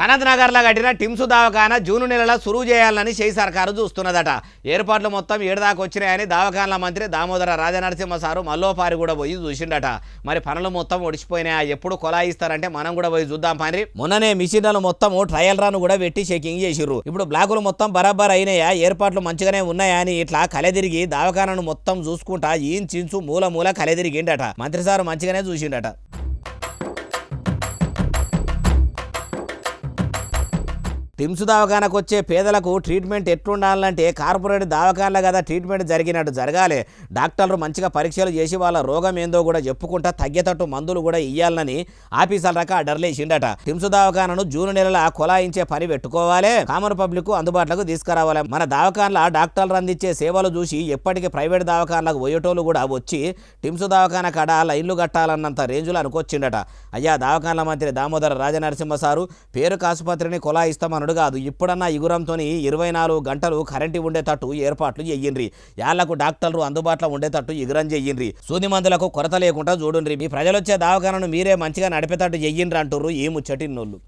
సనత్ నగర్లో కట్టిన టిమ్స్ దవాఖానా జూన్ నెలలో సురువు చేయాలని షెయి సర్కారు చూస్తున్నదట. ఏర్పాట్లు మొత్తం 7 దాకా వచ్చినాయని దవాఖానాల మంత్రి దామోదర రాజనరసింహ సారు మల్లోపారి కూడా పోయి చూసిండట. మరి పనులు మొత్తం ఒడిచిపోయినాయా, ఎప్పుడు కొలాయిస్తారంటే మనం కూడా పోయి చూద్దాం పని. మొన్ననే మిషన్లను మొత్తం ట్రయల్ రన్ కూడా పెట్టి చెకింగ్ చేసిర్రు. ఇప్పుడు బ్లాకులు మొత్తం బరాబర్ అయినాయా, ఏర్పాట్లు మంచిగానే ఉన్నాయా అని ఇట్లా కలెదిరిగి దవాఖానాను మొత్తం చూసుకుంటా ఈయన చించు మూల మూల కలెదిరిగిండట. మంత్రి సారు మంచిగానే చూసిండట. టిమ్స్ దవాఖానకు వచ్చే పేదలకు ట్రీట్మెంట్ ఎట్లుండాలంటే కార్పొరేట్ దవాఖానలో కదా ట్రీట్మెంట్ జరిగినట్టు జరగాలి. డాక్టర్లు మంచిగా పరీక్షలు చేసి వాళ్ళ రోగం ఏందో కూడా చెప్పుకుంటా తగ్గేటట్టు మందులు కూడా ఇయ్యాలని ఆఫీసర్లకు ఆర్డర్లేసిండట. టిమ్స్ దవాఖానను జూన్ నెలలో కొలాయించే పని పెట్టుకోవాలి, కామన్ పబ్లిక్ అందుబాటులోకి తీసుకురావాలి. మన దవాఖానలో డాక్టర్లు అందించే సేవలు చూసి ఎప్పటికీ ప్రైవేట్ దవాఖానలకు పోయేటోళ్ళు కూడా వచ్చి టిమ్స్ దవాఖాన కాడ లైన్లు కట్టాలన్నంత రేంజ్లో అనుకొచ్చిండట. అయ్యా దవాఖానల మంత్రి దామోదర రాజనరసింహ సారు పేరుకు ఆసుపత్రిని కొలాయిస్తామన్నాడు కాదు, ఇప్పుడన్నా ఇగురంతో 24 గంటలు కరెంటు ఉండేటట్టు ఏర్పాట్లు చెయ్యండ్రి. యాళ్లకు డాక్టర్లు అందుబాటులో ఉండేటట్టు ఇగురం చెయ్యండ్రి. సూది మందులకు కొరత లేకుండా చూడండి. మీ ప్రజలొచ్చే దవాఖానను మీరే మంచిగా నడిపేటట్టు చెయ్యండ్రి అంటుర్రు ఈ ముచ్చటిన్నోళ్ళు.